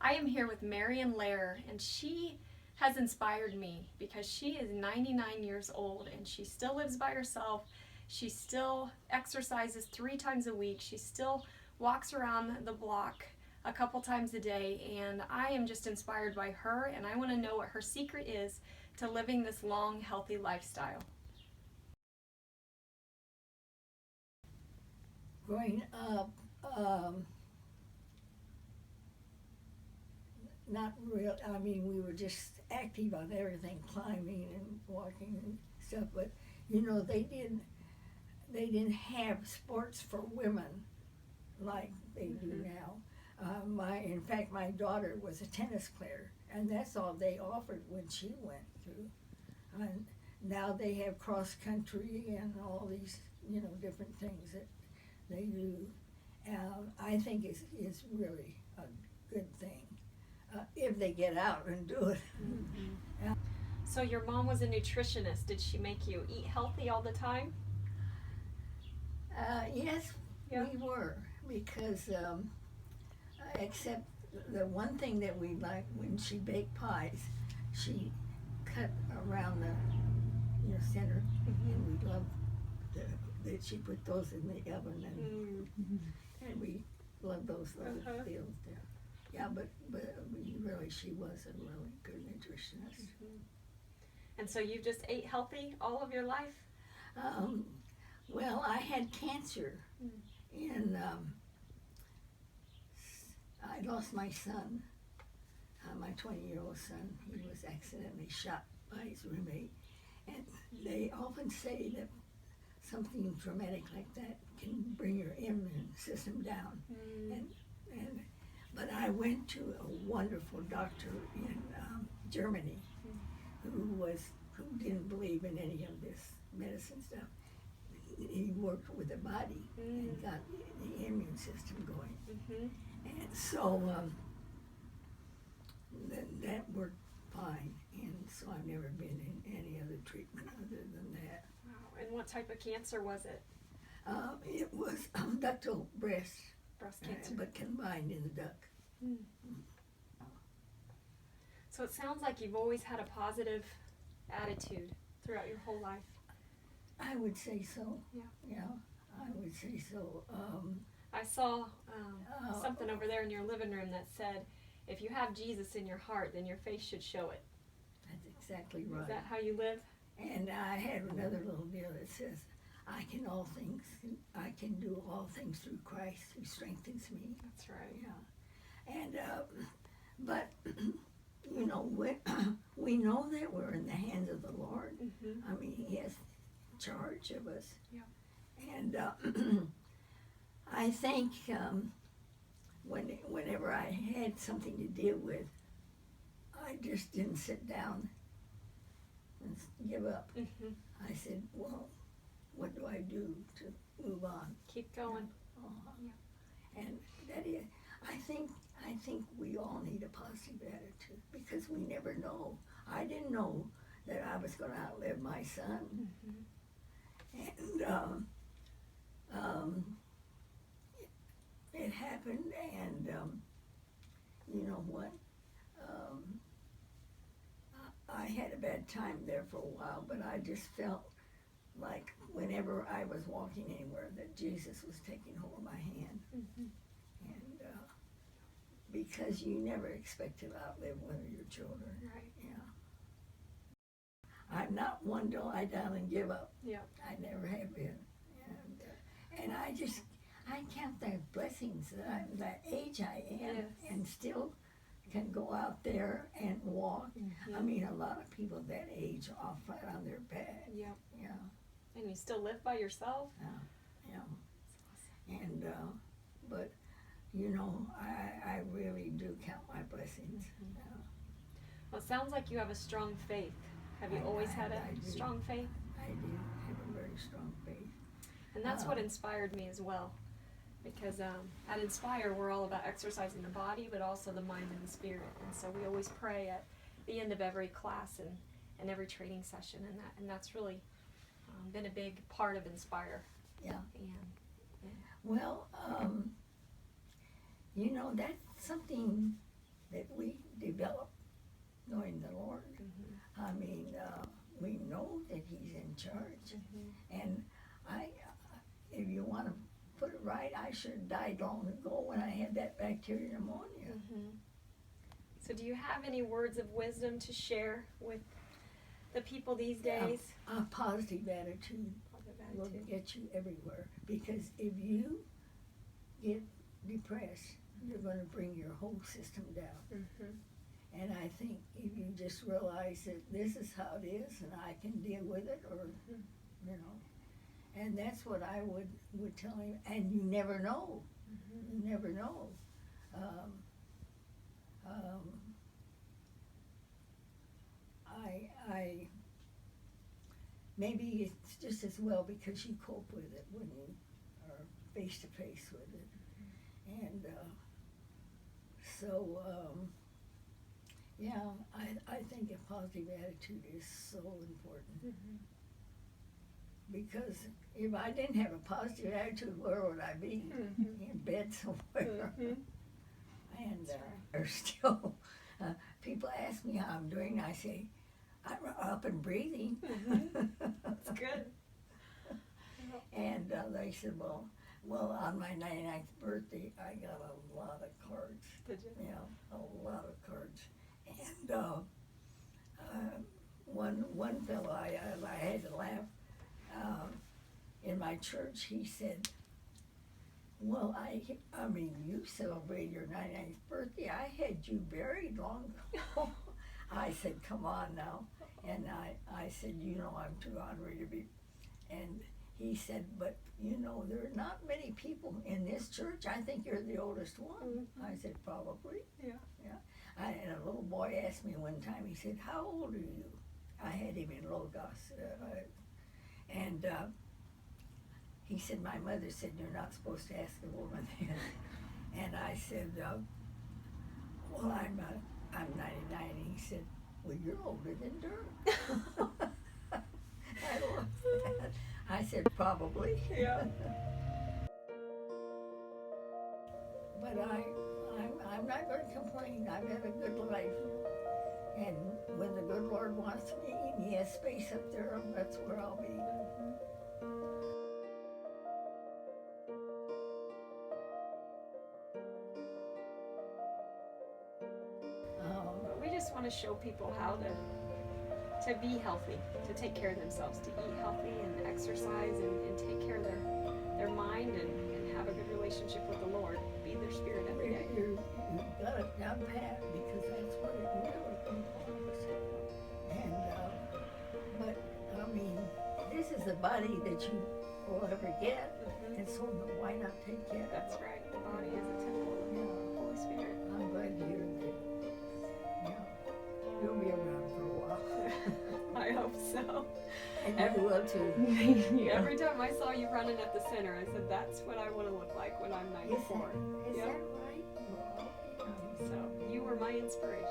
I am here with Marion Lair, and she has inspired me because she is 99 years old and she still lives by herself. She still exercises 3 times a week. She still walks around the block a couple times a day, and I am just inspired by her, and I want to know what her secret is to living this long, healthy lifestyle. Growing up, not real. I mean, we were just active on everything, climbing and walking and stuff. But they didn't have sports for women like they do now. In fact, my daughter was a tennis player, and that's all they offered when she went through. And now they have cross country and all these, different things that they do. I think is really a good thing if they get out and do it. Mm-hmm. So your mom was a nutritionist. Did she make you eat healthy all the time? Yes, Yeah. we were, because except the one thing that we liked when she baked pies, she cut around the center, and we loved that she put those in the oven, and we loved those little deals there. Yeah, but she was a really good nutritionist. And so you just ate healthy all of your life? Well, I had cancer, and I lost my son, my 20-year-old son. He was accidentally shot by his roommate, and they often say that something traumatic like that can bring your immune system down. But I went to a wonderful doctor in Germany who didn't believe in any of this medicine stuff. He worked with the body and got the immune system going. And so that worked fine. And so I've never been in any other treatment other than that. Wow. And what type of cancer was it? It was ductal breast cancer. but combined in the duct. So it sounds like you've always had a positive attitude throughout your whole life. I would say so. Yeah. I would say so. I saw something over there in your living room that said, if you have Jesus in your heart, then your face should show it. That's exactly right. Is that how you live? And I had another little deal that says, I can do all things through Christ who strengthens me. That's right. Yeah. And, but, we know that we're in the hands of the Lord. I mean, He has charge of us. Yeah. And I think whenever I had something to deal with, I just didn't sit down and give up. I said, well, what do I do to move on? Keep going. Yeah. And that is, I think we all need a positive attitude, because we never know. I didn't know that I was going to outlive my son. And it happened, and you know what? I had a bad time there for a while, but I just felt like whenever I was walking anywhere that Jesus was taking hold of my hand. And because you never expect to outlive one of your children. Right. Yeah. I'm not one to lie down and give up. Yeah. I never have been. And I count the blessings that I'm that age I am, and still can go out there and walk. I mean, a lot of people that age are flat on their bed. Yeah. Yeah. And you still live by yourself? Yeah. And but I really do count my blessings. Well, it sounds like you have a strong faith. Have you always had a strong faith? I do have a very strong faith. And that's what inspired me as well. Because at Inspire, we're all about exercising the body, but also the mind and the spirit. And so we always pray at the end of every class and every training session. And that's really been a big part of Inspire. Yeah. And well, that's something that we develop knowing the Lord. Mm-hmm. I mean, we know that He's in charge. Mm-hmm. And if you want to put it right, I should have died long ago when I had that bacterial pneumonia. Mm-hmm. So do you have any words of wisdom to share with the people these days? A positive attitude will get you everywhere. Because if you get depressed, you're going to bring your whole system down. Mm-hmm. And I think if you just realize that this is how it is and I can deal with it, or, you know, and that's what I would tell him. And you never know. Mm-hmm. You never know. I maybe it's just as well because you cope with it when you are face to face with it. And so, yeah, I think a positive attitude is so important. Mm-hmm. Because if I didn't have a positive attitude, where would I be? Mm-hmm. In bed somewhere. Mm-hmm. And That's right. there's still, people ask me how I'm doing. I say, I'm up and breathing. Mm-hmm. That's good. And they said, well, on my 99th birthday, I got a lot of cards. Did you? Yeah, a lot of cards. And one fellow, I had to laugh. In my church, he said, well, I mean, you celebrated your 99th birthday. I had you buried long ago. I said, come on now. And I said, you know, I'm too honored to be. And he said, but you know, there are not many people in this church. I think you're the oldest one. Mm-hmm. I said, probably. Yeah. And a little boy asked me one time, he said, how old are you? I had him in Logos. And he said, my mother said, you're not supposed to ask a woman that. And I said, well, I'm 99. And he said, well, you're older than dirt. I loved that. I said, probably. Yeah. But I'm not going to complain. I've had a good life. And when the good Lord wants me and He has space up there, that's where I'll be. But we just want to show people how to be healthy, to take care of themselves, to eat healthy and exercise and take care of their mind and have a good relationship with the Lord. Be their spirit every day. You've got it down pat because that's what it really involves. And, but, I mean, this is the body that you will ever get. Mm-hmm. And so why not take care of it? That's right. The body is a temple of the Holy Spirit. I'm glad to hear that. Yeah. You'll be around for a while. I hope so. And you will too. Every time I saw you running at the center, I said, that's what I want to look like when I'm 94. Is Yeah. that right? Well, So you were my inspiration.